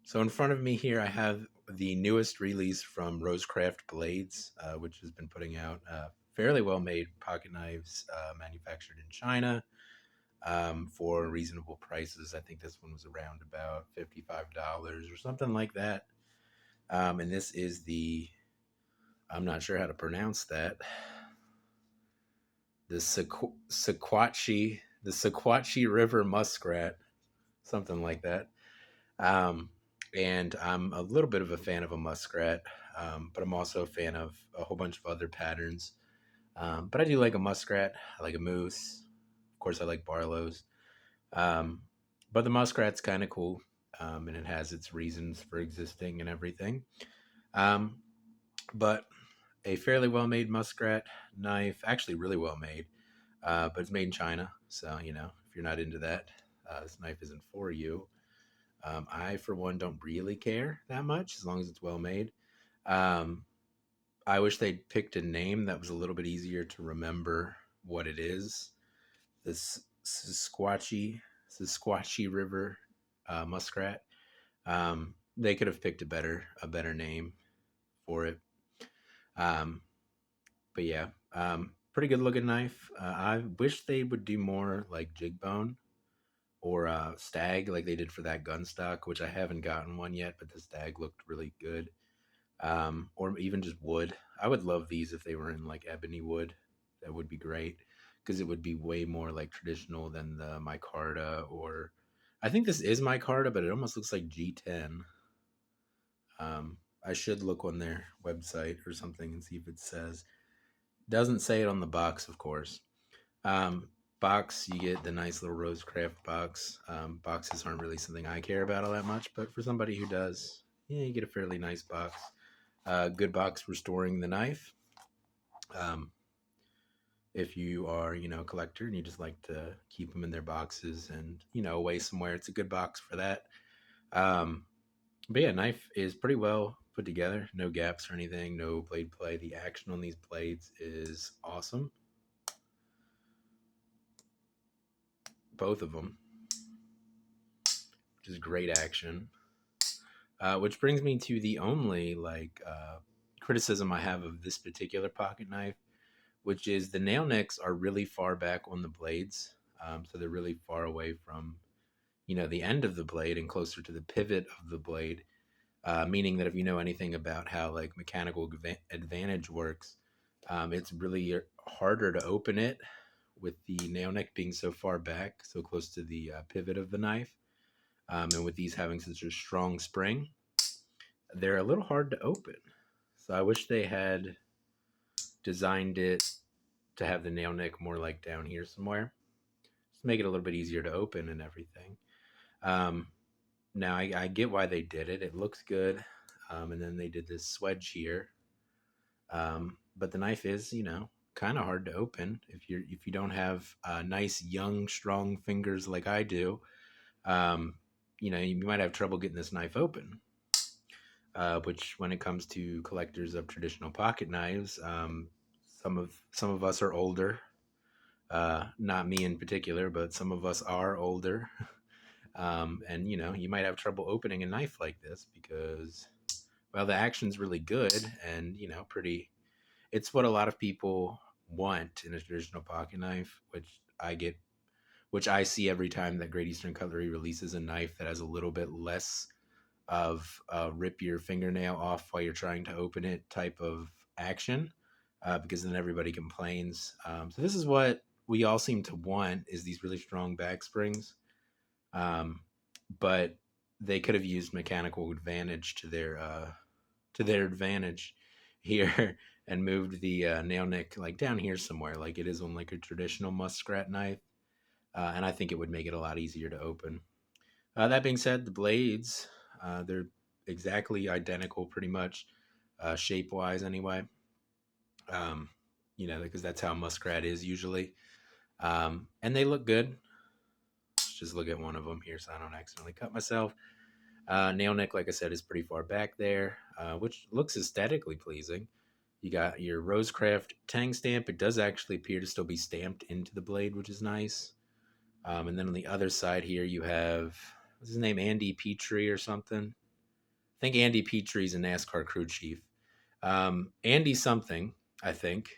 So in front of me here, I have the newest release from Rosecraft Blades, which has been putting out fairly well-made pocket knives manufactured in China for reasonable prices. I think this one was around about $55 or something like that. And this is I'm not sure how to pronounce that, the Sequatchie River Muskrat, something like that. Um, and I'm a little bit of a fan of a muskrat, but I'm also a fan of a whole bunch of other patterns. But I do like a muskrat. I like a moose. Of course, I like Barlow's. Um, but the muskrat's kind of cool, and it has its reasons for existing and everything. Um, but a fairly well made muskrat knife, actually, really well made, but it's made in China. So, if you're not into that, this knife isn't for you. I, for one, don't really care that much as long as it's well made. Um, I wish they'd picked a name that was a little bit easier to remember what it is. This Sequatchie River muskrat. They could have picked a better name for it. Um, but yeah, pretty good looking knife. I wish they would do more like jig bone or stag like they did for that gun stock, which I haven't gotten one yet, but the stag looked really good. Or even just wood. I would love these if they were in like ebony wood. That would be great because it would be way more like traditional than the micarta, or I think this is micarta, but it almost looks like G10. I should look on their website or something and see if it says. Doesn't say it on the box, of course. Um, Box, you get the nice little Rosecraft box. Boxes aren't really something I care about all that much, but for somebody who does, yeah, you get a fairly nice box. Good box for storing the knife. Um, if you are, a collector and you just like to keep them in their boxes and, away somewhere, it's a good box for that. Um, but yeah, knife is pretty well put together. No gaps or anything, no blade play. The action on these blades is awesome. Both of them, which is great action. Which brings me to the only criticism I have of this particular pocket knife, which is the nail necks are really far back on the blades. So they're really far away from, the end of the blade and closer to the pivot of the blade. Meaning that if you know anything about how like mechanical advantage works, it's really harder to open it with the nail neck being so far back, so close to the pivot of the knife. And with these having such a strong spring, they're a little hard to open. So I wish they had designed it to have the nail neck more like down here somewhere, just make it a little bit easier to open and everything. Um, Now I get why they did it. It looks good, and then they did this swedge here. But the knife is, kind of hard to open if you don't have nice young strong fingers like I do. Um, you might have trouble getting this knife open. Which, when it comes to collectors of traditional pocket knives, some of us are older. Not me in particular, but some of us are older. And you might have trouble opening a knife like this because, well, the action's really good and pretty. It's what a lot of people want in a traditional pocket knife, which I see every time that Great Eastern Cutlery releases a knife that has a little bit less of rip your fingernail off while you're trying to open it type of action, because then everybody complains. So this is what we all seem to want: is these really strong back springs. Um, but they could have used mechanical advantage to their advantage here and moved the nail nick like down here somewhere, like it is on like a traditional muskrat knife. And I think it would make it a lot easier to open. That being said, the blades, they're exactly identical, pretty much, shape wise, anyway. Because that's how muskrat is usually. And they look good. Let's just look at one of them here so I don't accidentally cut myself. Nail neck, like I said, is pretty far back there, which looks aesthetically pleasing. You got your Rosecraft tang stamp. It does actually appear to still be stamped into the blade, which is nice. And then on the other side here, you have, what's his name, Andy Petrie or something. think Andy Petree's a NASCAR crew chief. Andy something, I think,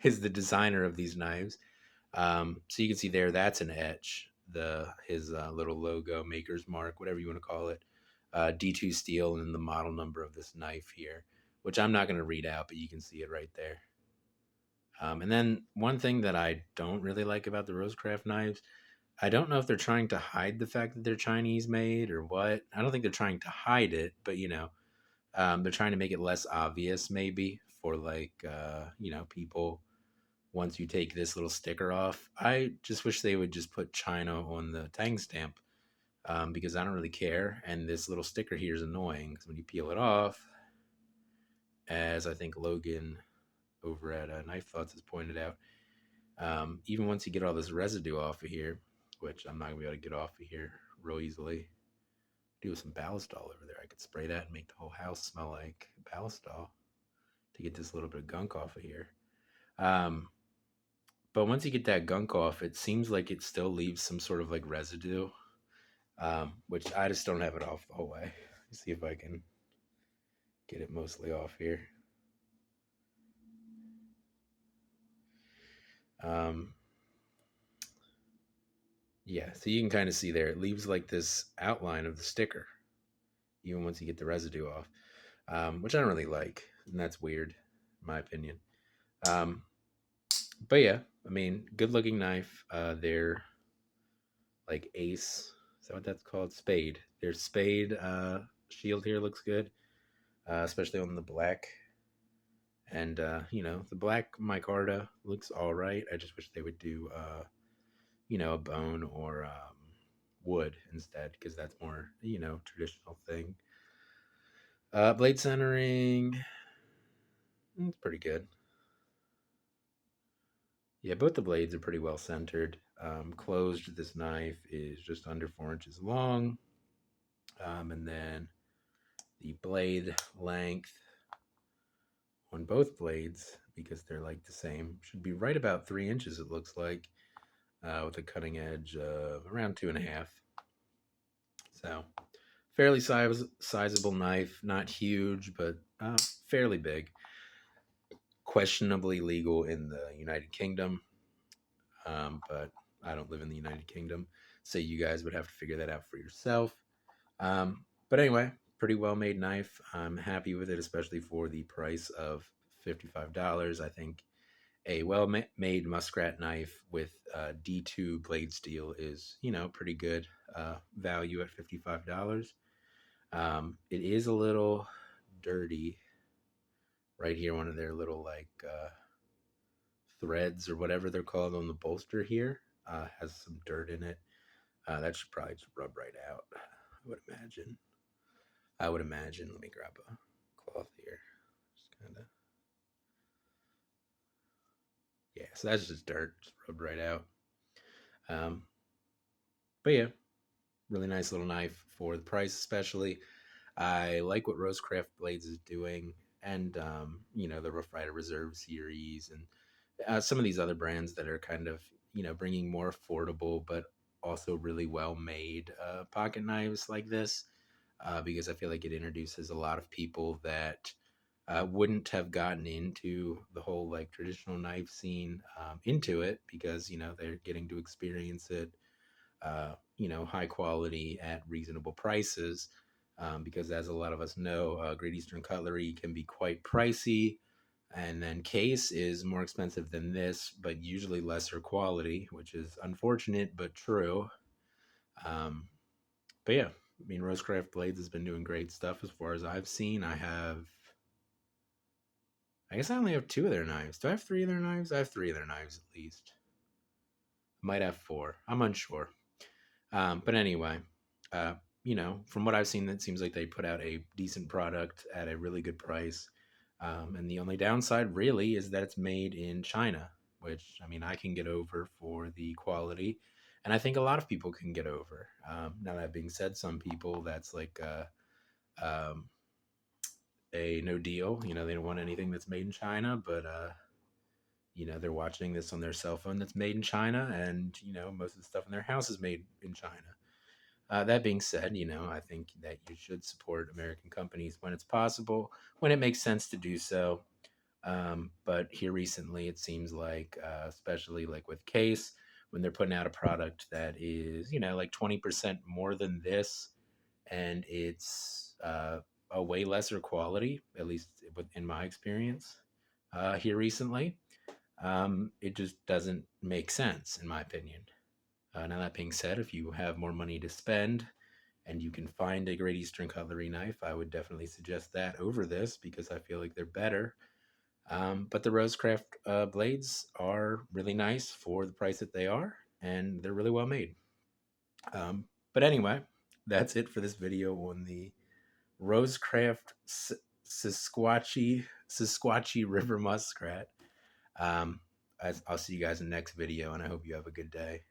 is the designer of these knives. So you can see there, that's an etch. His little logo, maker's mark, whatever you want to call it. D2 steel and the model number of this knife here, which I'm not going to read out, but you can see it right there. And then one thing that I don't really like about the Rosecraft knives, I don't know if they're trying to hide the fact that they're Chinese made or what. I don't think they're trying to hide it, but they're trying to make it less obvious, maybe for people. Once you take this little sticker off, I just wish they would just put China on the Tang stamp, because I don't really care. And this little sticker here is annoying because when you peel it off, as I think Logan over at Knife Thoughts has pointed out, even once you get all this residue off of here, which I'm not gonna be able to get off of here real easily, do some ballistol over there. I could spray that and make the whole house smell like ballistol to get this little bit of gunk off of here. But once you get that gunk off, it seems like it still leaves some sort of like residue, which I just don't have it off the whole way. Let's see if I can get it mostly off here. Yeah, so you can kind of see there, it leaves like this outline of the sticker, even once you get the residue off, which I don't really like, and that's weird, in my opinion. But yeah, I mean, good looking knife. They're like Ace. Is that what that's called? Spade. Their Spade shield here looks good, especially on the black. And the black micarta looks all right. I just wish they would do a bone or wood instead, because that's more traditional thing. Blade centering, it's pretty good. Yeah, both the blades are pretty well centered. Closed, this knife is just under 4 inches long. And then the blade length on both blades, because they're like the same, should be right about 3 inches, it looks like, with a cutting edge of around 2.5. So, fairly sizable knife, not huge, but fairly big. Questionably legal in the United Kingdom, but I don't live in the United Kingdom, so you guys would have to figure that out for yourself. But anyway, pretty well made knife. I'm happy with it, especially for the price of $55. I think a well made Muskrat knife with D2 blade steel is, pretty good value at $55. It is a little dirty right here. One of their little threads or whatever they're called on the bolster here has some dirt in it. That should probably just rub right out, I would imagine. Let me grab a cloth here. Just kind of. Yeah, so that's just dirt, just rubbed right out. But yeah, really nice little knife for the price, especially. I like what Rosecraft Blades is doing, and the Rough Rider Reserve series, and some of these other brands that are kind of bringing more affordable but also really well made pocket knives like this, because I feel like it introduces a lot of people that wouldn't have gotten into the whole like traditional knife scene into it, because they're getting to experience it high quality at reasonable prices, because as a lot of us know, Great Eastern Cutlery can be quite pricey, and then Case is more expensive than this, but usually lesser quality, which is unfortunate but true. But yeah, I mean, Rosecraft Blades has been doing great stuff as far as I've seen. I guess I only have 2 of their knives. Do I have 3 of their knives? I have 3 of their knives at least. Might have 4. I'm unsure. But anyway, from what I've seen, it seems like they put out a decent product at a really good price. And the only downside really is that it's made in China, which, I mean, I can get over for the quality. And I think a lot of people can get over. Now, that being said, some people, that's like a no deal. They don't want anything that's made in China, but they're watching this on their cell phone that's made in China, and most of the stuff in their house is made in China. That being said, I think that you should support American companies when it's possible, when it makes sense to do so. But here recently, it seems like, especially like with Case, when they're putting out a product that is, like 20% more than this, and it's a way lesser quality, at least in my experience here recently, it just doesn't make sense, in my opinion. Now, that being said, if you have more money to spend and you can find a Great Eastern Cutlery knife, I would definitely suggest that over this because I feel like they're better. But the Rosecraft blades are really nice for the price that they are, and they're really well made. But anyway, that's it for this video on the Rosecraft Sequatchie River Muskrat. Um, I'll see you guys in the next video, and I hope you have a good day.